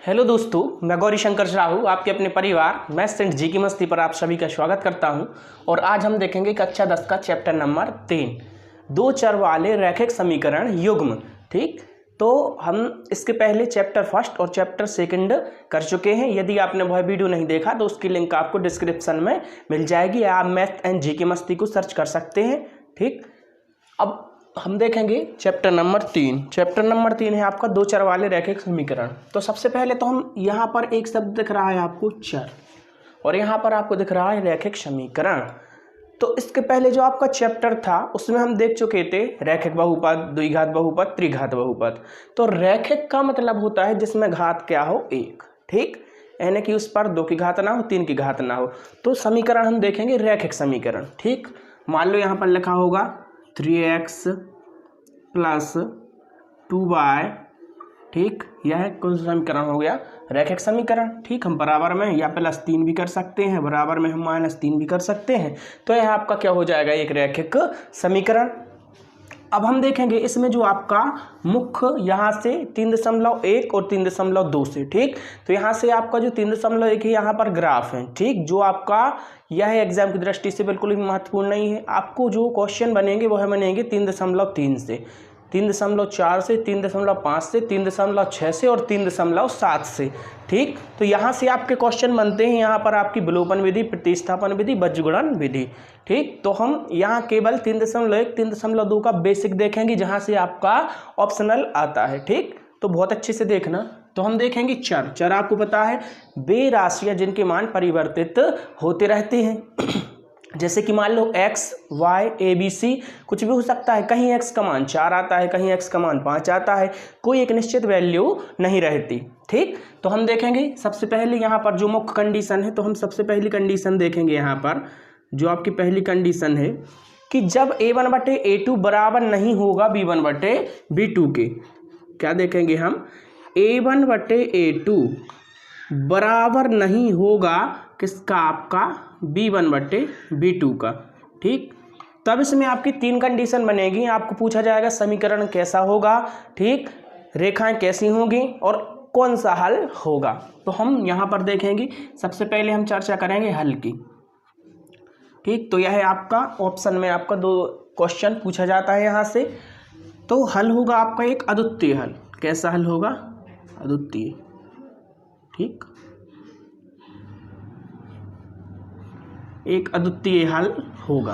Hello दोस्तों, मैं गौरी शंकर साहू आपके अपने परिवार मैथ्स एंड जी की मस्ती पर आप सभी का स्वागत करता हूं। और आज हम देखेंगे कक्षा 10 का चैप्टर नंबर 3, दो चर वाले रैखिक समीकरण युग्म। ठीक, तो हम इसके पहले चैप्टर फर्स्ट और चैप्टर सेकंड कर चुके हैं। यदि आपने वह वीडियो नहीं देखा तो उसकी लिंक आपको डिस्क्रिप्शन में मिल जाएगी, आप मैथ एंड जी की मस्ती को सर्च कर सकते हैं। ठीक, अब हम देखेंगे चैप्टर नंबर 3। चैप्टर नंबर 3 है आपका दो चर वाले रैखिक समीकरण। तो सबसे पहले तो हम यहाँ पर एक शब्द दिख रहा है आपको चर, और यहाँ पर आपको दिख रहा है रैखिक समीकरण। तो इसके पहले जो आपका चैप्टर था उसमें हम देख चुके थे रैखिक बहुपद, द्विघात बहुपद, त्रिघात बहुपद। तो रैखिक का मतलब होता है जिसमें घात क्या हो, एक। ठीक, यानी कि उस पर 2 की घात ना हो, 3 की घात ना हो। तो समीकरण हम देखेंगे रैखिक समीकरण। ठीक, मान लो यहाँ पर लिखा होगा 3x प्लस 2y। ठीक, यह कौन सा समीकरण हो गया, रैखिक समीकरण। ठीक, हम बराबर में या प्लस 3 भी कर सकते हैं, बराबर में हम -3 भी कर सकते हैं। तो यह आपका क्या हो जाएगा, एक रैखिक समीकरण। अब हम देखेंगे इसमें जो आपका मुख्य यहाँ से 3.1 और 3.2 से। ठीक, तो यहाँ से आपका जो 3.1 है यहाँ पर ग्राफ है। ठीक, जो आपका यह एग्जाम की दृष्टि से बिल्कुल भी महत्वपूर्ण नहीं है। आपको जो क्वेश्चन बनेंगे वह बनेंगे 3.3 से, 3.4 से, 3.5 से, 3.6 से और 3.7 से। ठीक, तो यहाँ से आपके क्वेश्चन बनते हैं। यहाँ पर आपकी विलोपन विधि, प्रतिस्थापन विधि, बज्रगुणन विधि। ठीक, तो हम यहाँ केवल 3.1, 3.2 का बेसिक देखेंगे जहाँ से आपका ऑप्शनल आता है। ठीक, तो बहुत अच्छे से देखना। तो हम देखेंगे चर। चर आपको पता है वे राशियाँ जिनके मान परिवर्तित होते रहते हैं। जैसे कि मान लो x, y, a, b, c कुछ भी हो सकता है। कहीं x का मान 4 आता है, कहीं x का मान 5 आता है, कोई एक निश्चित वैल्यू नहीं रहती। ठीक, तो हम देखेंगे सबसे पहले यहाँ पर जो मुख्य कंडीशन है, तो हम सबसे पहली कंडीशन देखेंगे यहाँ पर। जो आपकी पहली कंडीशन है कि जब a1/a2 बराबर नहीं होगा b1/b2 के। क्या देखेंगे हम, a1/a2 बराबर नहीं होगा किसका, आपका b1/b2 का। ठीक, तब इसमें आपकी 3 कंडीशन बनेगी। आपको पूछा जाएगा समीकरण कैसा होगा, ठीक, रेखाएं कैसी होंगी और कौन सा हल होगा। तो हम यहाँ पर देखेंगे, सबसे पहले हम चर्चा करेंगे हल की। ठीक, तो यह है आपका ऑप्शन में आपका 2 क्वेश्चन पूछा जाता है यहाँ से। तो हल होगा आपका एक अद्वितीय हल। कैसा हल होगा, अद्वितीय। ठीक, एक अद्वितीय हल होगा।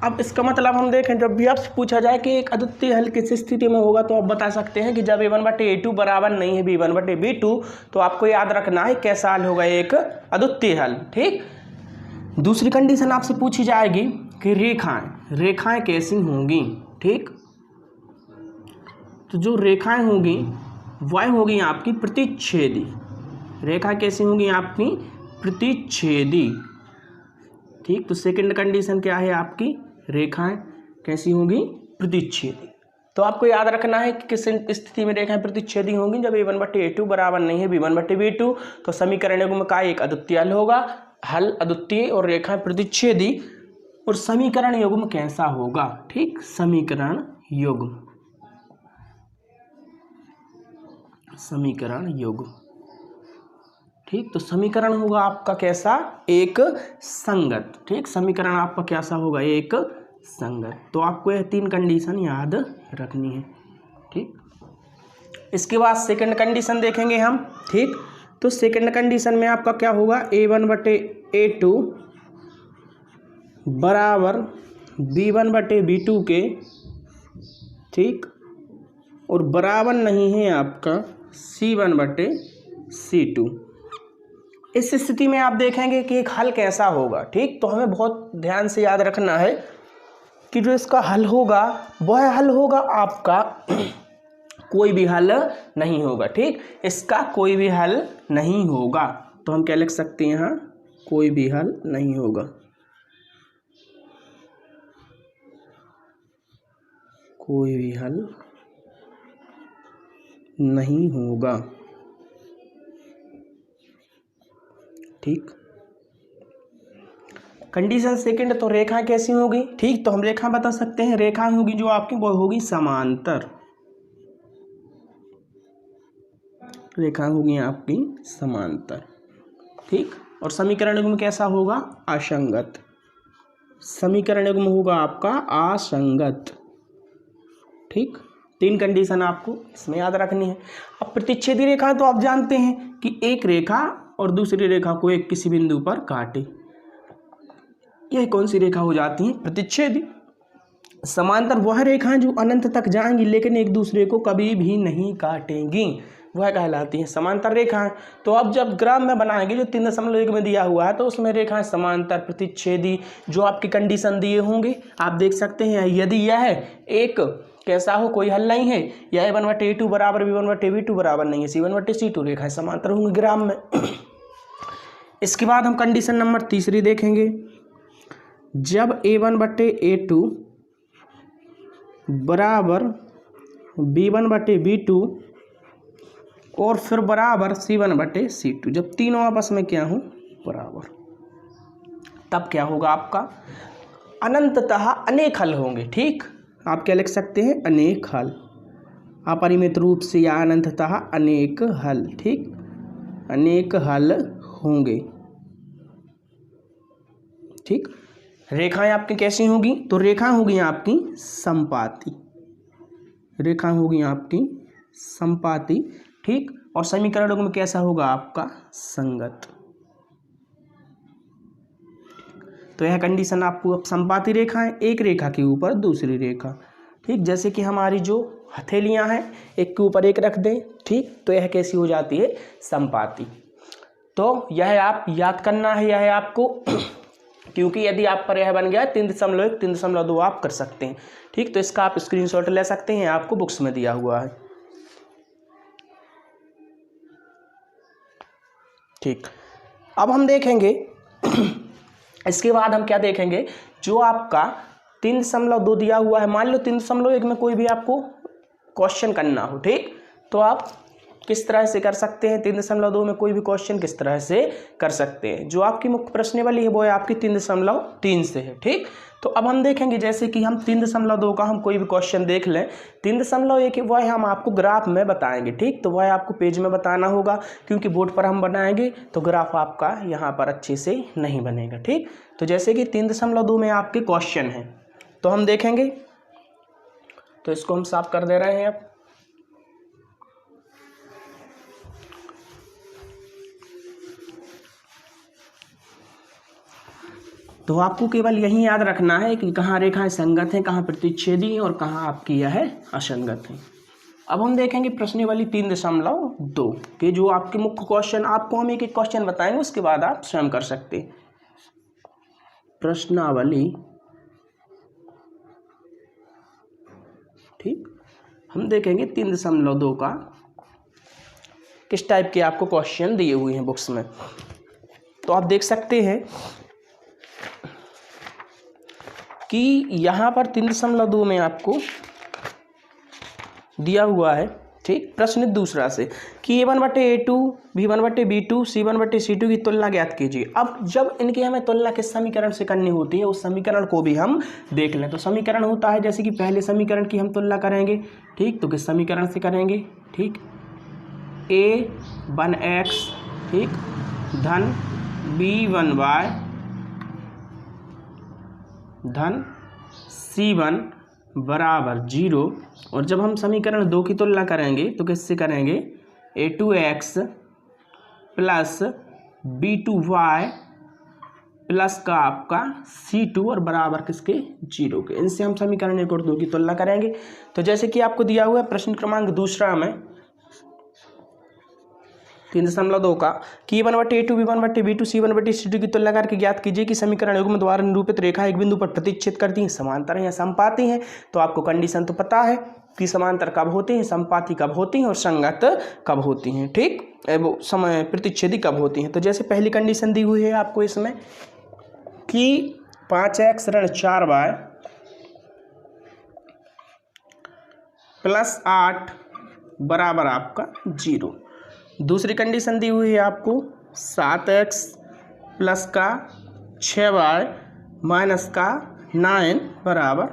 अब इसका मतलब हम देखें, जब भी आपसे पूछा जाए कि एक अद्वितीय हल किस स्थिति में होगा, तो आप बता सकते हैं कि जब a1/a2 बराबर नहीं है b1/b2, तो आपको याद रखना है कैसा हल होगा, एक अद्वितीय हल। ठीक, दूसरी कंडीशन आपसे पूछी जाएगी कि रेखाएं कैसी होंगी। ठीक, तो जो रेखाएं होंगी वह होगी आपकी प्रतिच्छेदी। रेखा कैसी होंगी, आपकी प्रतिच्छेदी। ठीक, तो सेकंड कंडीशन क्या है आपकी, रेखाएं कैसी होंगी, प्रतिच्छेदी। तो आपको याद रखना है कि किस स्थिति में रेखाएं प्रतिच्छेदी होंगी, जब a1/a2 बराबर नहीं है b1/b2, तो समीकरण युग्म का एक अद्वितीय हल होगा। हल अद्वितीय और रेखाएं प्रतिच्छेदी। और समीकरण युग्म कैसा होगा, ठीक, समीकरण युग्म, समीकरण युग्म। ठीक, तो समीकरण होगा आपका कैसा, एक संगत। ठीक, समीकरण आपका कैसा होगा, एक संगत। तो आपको यह 3 कंडीशन याद रखनी है। ठीक, इसके बाद सेकंड कंडीशन देखेंगे हम। ठीक, तो सेकंड कंडीशन में आपका क्या होगा, a1/a2 बराबर b1/b2 के। ठीक, और बराबर नहीं है आपका c1/c2। इस स्थिति में आप देखेंगे कि एक हल कैसा होगा। ठीक, तो हमें बहुत ध्यान से याद रखना है कि जो इसका हल होगा वह हल होगा आपका कोई भी हल नहीं होगा। ठीक, इसका कोई भी हल नहीं होगा। तो हम क्या लिख सकते हैं यहाँ, कोई भी हल नहीं होगा, कोई भी हल नहीं होगा। ठीक, कंडीशन सेकंड, तो रेखा कैसी होगी। ठीक, तो हम रेखा बता सकते हैं, रेखा होगी जो आपकी वो होगी समांतर। रेखा होगी आपकी समांतर, ठीक। और समीकरण युग्म कैसा होगा? असंगत। समीकरण युग्म होगा आपका असंगत, ठीक। 3 कंडीशन आपको इसमें याद रखनी है। अब प्रतिच्छेदी रेखा तो आप जानते हैं कि एक रेखा और दूसरी रेखा को एक किसी बिंदु पर काटे, यह कौन सी रेखा हो जाती है? प्रतिच्छेदी। समांतर वह रेखाएं जो अनंत तक जाएंगी लेकिन एक दूसरे को कभी भी नहीं काटेंगी, वह कहलाती हैं समांतर रेखाएं। तो अब जब ग्राफ में बनाएंगे जो 3.1 में दिया हुआ है तो उसमें रेखाएं समांतर प्रतिच्छेदी जो आपकी कंडीशन दिए होंगे आप देख सकते हैं। यदि यह एक कैसा हो, कोई हल नहीं है, यह a1/a2 बराबर b1/b2 बराबर नहीं है, c1/c2, रेखाएं समांतर होंगी ग्राफ में। इसके बाद हम कंडीशन नंबर तीसरी देखेंगे। जब a1/a2 बराबर b1/b2 और फिर बराबर c1/c2, जब तीनों आपस में क्या हो? बराबर, तब क्या होगा आपका? अनंततः अनेक हल होंगे, ठीक। आप क्या लिख सकते हैं? अनेक हल, अपरिमित रूप से या अनंततः अनेक हल, ठीक। अनेक हल होंगे, ठीक। रेखाएं आपकी कैसी होगी? तो रेखाएं होगी आपकी संपाती, रेखाएं होगी आपकी संपाती, ठीक। और समीकरण युग्म कैसा होगा आपका? संगत। तो यह कंडीशन आपको, अब संपाती रेखाएं, एक रेखा के ऊपर दूसरी रेखा, ठीक। जैसे कि हमारी जो हथेलियां हैं एक के ऊपर एक रख दें, ठीक, तो यह कैसी हो जाती है? संपाती। तो यह आप याद करना है, यह आपको क्योंकि यदि आप पर यह बन गया 3.1 3.2 आप कर सकते हैं, ठीक। तो इसका आप स्क्रीनशॉट ले सकते हैं, आपको बुक्स में दिया हुआ है, ठीक। अब हम देखेंगे इसके बाद हम क्या देखेंगे, जो आपका 3.2 दिया हुआ है, मान लो 3.1 में कोई भी आपको क्वेश्चन करना हो, ठीक, तो आप किस तरह से कर सकते हैं? 3.2 में कोई भी क्वेश्चन किस तरह से कर सकते हैं? जो आपकी मुख्य प्रश्न वाली है वो है आपकी 3.3 से है, ठीक। तो अब हम देखेंगे जैसे कि हम 3.2 का हम कोई भी क्वेश्चन देख लें, 3.1 वह हम आपको ग्राफ में बताएंगे, ठीक। तो वह आपको पेज में बताना होगा क्योंकि बोर्ड पर हम बनाएंगे तो ग्राफ आपका यहाँ पर अच्छे से नहीं बनेगा, ठीक। तो जैसे कि 3.2 में आपके क्वेश्चन हैं तो हम देखेंगे, तो इसको हम साफ कर दे रहे हैं अब। तो आपको केवल यही याद रखना है कि कहाँ रेखाएं संगत हैं, कहाँ प्रतिच्छेदी और कहाँ आपकी यह है असंगत है। अब हम देखेंगे प्रश्नावली 3.2 के जो आपके मुख्य क्वेश्चन, आपको हम एक एक क्वेश्चन बताएंगे उसके बाद आप स्वयं कर सकते हैं। प्रश्नावली, ठीक, हम देखेंगे 3.2 का किस टाइप के आपको क्वेश्चन दिए हुए हैं बुक्स में। तो आप देख सकते हैं कि यहाँ पर 3.2 में आपको दिया हुआ है, ठीक। प्रश्न दूसरा से कि a1/a2 b1/b2 c1/c2 की तुलना ज्ञात कीजिए। अब जब इनकी हमें तुलना किस समीकरण से करनी होती है उस समीकरण को भी हम देख लें। तो समीकरण होता है जैसे कि पहले समीकरण की हम तुलना करेंगे, ठीक। तो किस समीकरण से करेंगे? ठीक, a1x, ठीक, धन b1y धन c1 बराबर 0। और जब हम समीकरण 2 की तुलना करेंगे तो किससे करेंगे? a2x प्लस b2y प्लस का आपका c2 और बराबर किसके? 0 के। इनसे हम समीकरण 1 और 2 की तुलना करेंगे। तो जैसे कि आपको दिया हुआ है प्रश्न क्रमांक दूसरा में 3.2 का कि a1/a2 b1/b2 c1/c2 की तुलना करके ज्ञात कीजिए कि समीकरण युग्म द्वारा निरूपित रेखा एक बिंदु पर प्रतिच्छेद करती हैं, समांतर हैं या समपाती हैं। तो आपको कंडीशन तो पता है कि समांतर कब होती हैं, समपाती कब होती हैं और संगत कब होती हैं, ठीक, वो समय प्रतिच्छेदी कब होती हैं। तो जैसे पहली कंडीशन दी हुई है आपको इसमें कि 5x ऋण 4y प्लस 8 बराबर आपका 0। दूसरी कंडीशन दी हुई है आपको 7x प्लस का 6y माइनस का 9 बराबर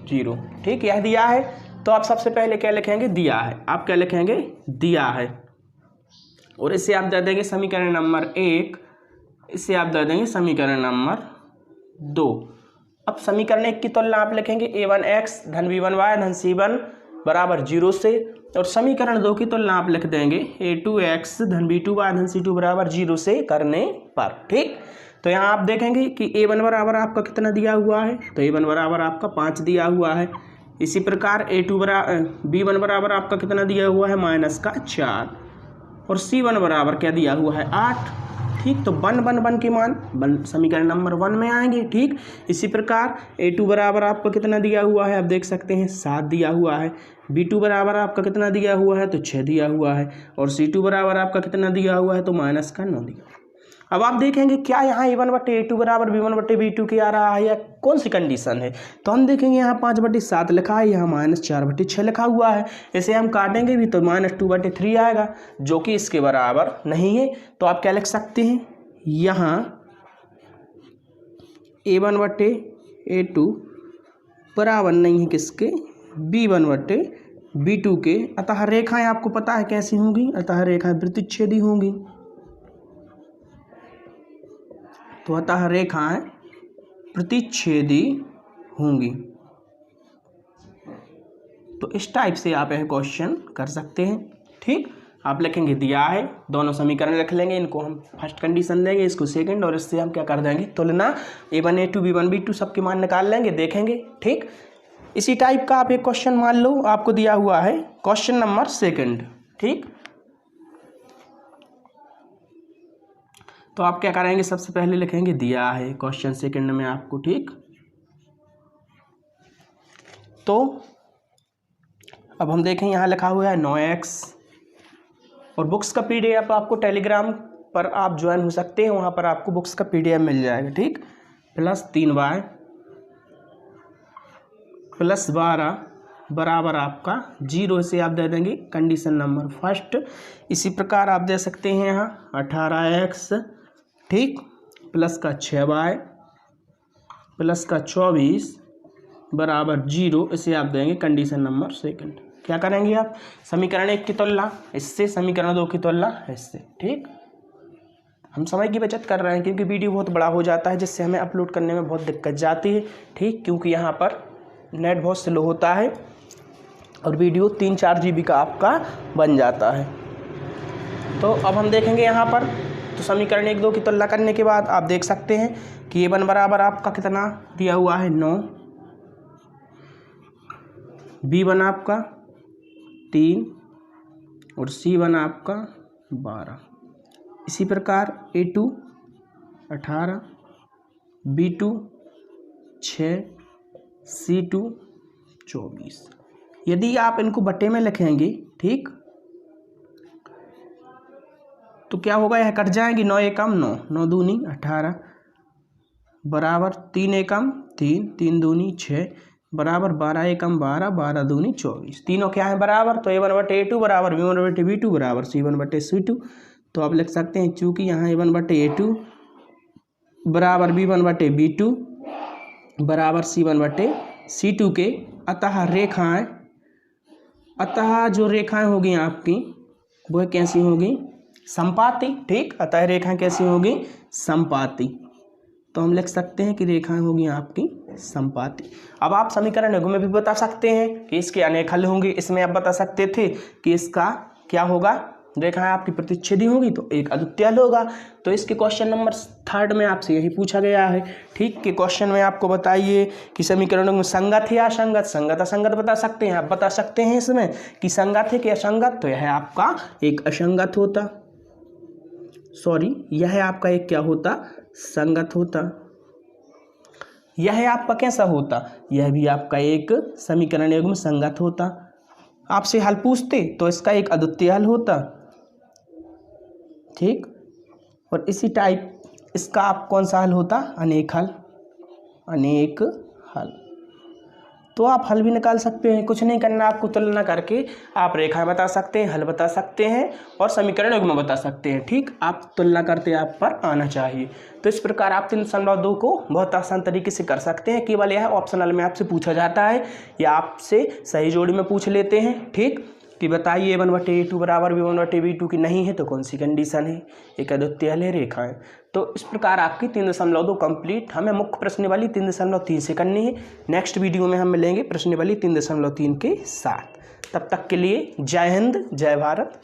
0, ठीक। यह दिया है तो आप सबसे पहले क्या लिखेंगे? दिया है। आप क्या लिखेंगे? दिया है। और इसे आप दे देंगे समीकरण नंबर 1, इसे आप दे देंगे समीकरण नंबर 2। अब समीकरण 1 की तुलना आप लिखेंगे a1x धन b1y धन c1 बराबर 0 से, और समीकरण 2 की तुलना आप लिख देंगे a2x धन b2y धन c2 बराबर 0 से करने पर। ठीक, तो यहाँ आप देखेंगे कि a1 बराबर आपका कितना दिया हुआ है, तो a1 बराबर आपका 5 दिया हुआ है। इसी प्रकार b1 बराबर आपका कितना दिया हुआ है, -4, और c1 बराबर क्या दिया हुआ है, 8। ठीक, तो 1 के मान समीकरण नंबर 1 में आएंगे। ठीक, इसी प्रकार a2 बराबर आपका कितना दिया हुआ है, आप देख सकते हैं 7 दिया हुआ है। b2 बराबर आपका कितना दिया हुआ है, तो 6 दिया हुआ है, और c2 बराबर आपका कितना दिया हुआ है, तो -9 दिया। अब आप देखेंगे क्या यहाँ a1/a2 बराबर b1/b2 की आ रहा है, या कौन सी कंडीशन है, तो हम देखेंगे यहाँ 5/7 लिखा है, यहाँ -4/6 लिखा हुआ है। इसे हम काटेंगे भी तो -2/3 आएगा, जो कि इसके बराबर नहीं है। तो आप क्या लिख सकते हैं, यहाँ a1/a2 बराबर नहीं है किसके, b1/b2 के। अतः रेखाएं आपको पता है कैसी होंगी, अतः रेखाएं प्रतिच्छेदी होंगी। तो अतः रेखाएं प्रतिच्छेदी होंगी। तो इस टाइप से आप यह क्वेश्चन कर सकते हैं। ठीक, आप लिखेंगे दिया है, दोनों समीकरण रख लेंगे, इनको हम फर्स्ट कंडीशन देंगे, इसको सेकंड, और इससे हम क्या कर देंगे, तुलना a1 a2 b1 b2 सबके मान निकाल लेंगे, देखेंगे। ठीक, इसी टाइप का आप एक क्वेश्चन मान लो आपको दिया हुआ है, क्वेश्चन नंबर 2। ठीक, तो आप क्या करेंगे, सबसे पहले लिखेंगे दिया है क्वेश्चन 2 में आपको। ठीक, तो अब हम देखें यहाँ लिखा हुआ है 9x, और बुक्स का PDF आपको टेलीग्राम पर आप ज्वाइन हो सकते हैं, वहाँ पर आपको बुक्स का PDF मिल जाएगा। ठीक, +3y +12 बराबर आपका 0 से आप दे देंगे कंडीशन नंबर 1। इसी प्रकार आप दे सकते हैं यहाँ 18x, ठीक, +6y +24 बराबर 0, इसे आप देंगे कंडीशन नंबर 2। क्या करेंगे आप, समीकरण 1 की तुलना इससे, समीकरण 2 की तुलना इससे। ठीक, हम समय की बचत कर रहे हैं क्योंकि वीडियो बहुत बड़ा हो जाता है, जिससे हमें अपलोड करने में बहुत दिक्कत जाती है। ठीक, क्योंकि यहाँ पर नेट बहुत स्लो होता है और वीडियो 3-4 GB का आपका बन जाता है। तो अब हम देखेंगे यहाँ पर, तो समीकरण 1 2 की तुलना करने के बाद आप देख सकते हैं कि a1 बराबर आपका कितना दिया हुआ है, 9, b1 आपका 3, और c1 आपका 12। इसी प्रकार a2 18, b2 6, c2 24। यदि आप इनको बटे में लिखेंगे, ठीक, तो क्या होगा, यह कट जाएंगी, 9 एकम 9, 9 दूनी 18 बराबर 3 एकम 3, 3 दूनी 6 बराबर 12 एकम 12, 12 दूनी 24। तीनों क्या है बराबर, तो a1/a2 बराबर b1/b2 बराबर c1/c2। तो आप लिख सकते हैं, चूँकि यहाँ a1/a2 बराबर b1/b2 बराबर c1/c2 के, अतः जो रेखाएं होगी आपकी वह कैसी होगी, समपाती। ठीक, अतः रेखाएं कैसी होगी, समपाती। तो हम लिख सकते हैं कि रेखाएं होगी आपकी समपाती। अब आप समीकरण 1 में भी बता सकते हैं कि इसके अनेक हल होंगे, इसमें आप बता सकते थे कि इसका क्या होगा, रेखाएं आपकी प्रतिच्छेदी होगी तो एक अद्वितीय हल होगा। तो इसके क्वेश्चन नंबर 3 में आपसे यही पूछा गया है। ठीक, कि क्वेश्चन में आपको बताइए कि समीकरणों में संगत है या असंगत, संगत असंगत बता सकते हैं। आप बता सकते हैं इसमें कि संगत है कि असंगत, तो यह आपका एक असंगत होता, यह आपका एक क्या होता, संगत होता। यह आपका कैसा होता, यह भी आपका एक समीकरण युग्म संगत होता। आपसे हल पूछते तो इसका एक अद्वितीय हल होता। ठीक, और इसी टाइप इसका आप कौन सा हल होता, अनेक हल, अनेक हल। तो आप हल भी निकाल सकते हैं, कुछ नहीं करना आपको, तुलना करके आप रेखाएं बता सकते हैं, हल बता सकते हैं और समीकरण युग्म बता सकते हैं। ठीक, आप तुलना करते आप पर आना चाहिए। तो इस प्रकार आप 3.2 को बहुत आसान तरीके से कर सकते हैं। केवल यह ऑप्शनल में आपसे पूछा जाता है या आपसे सही जोड़ी में पूछ लेते हैं। ठीक, कि बताइए A1/A2 बराबर B1/B2 की नहीं है तो कौन सी कंडीशन है, एक अद्वितीय रेखाएं। तो इस प्रकार आपकी 3.2 कंप्लीट हमें मुख्य प्रश्न वाली 3.3 से करनी है। नेक्स्ट वीडियो में हम मिलेंगे प्रश्न वाली 3.3 के साथ। तब तक के लिए जय हिंद, जय भारत।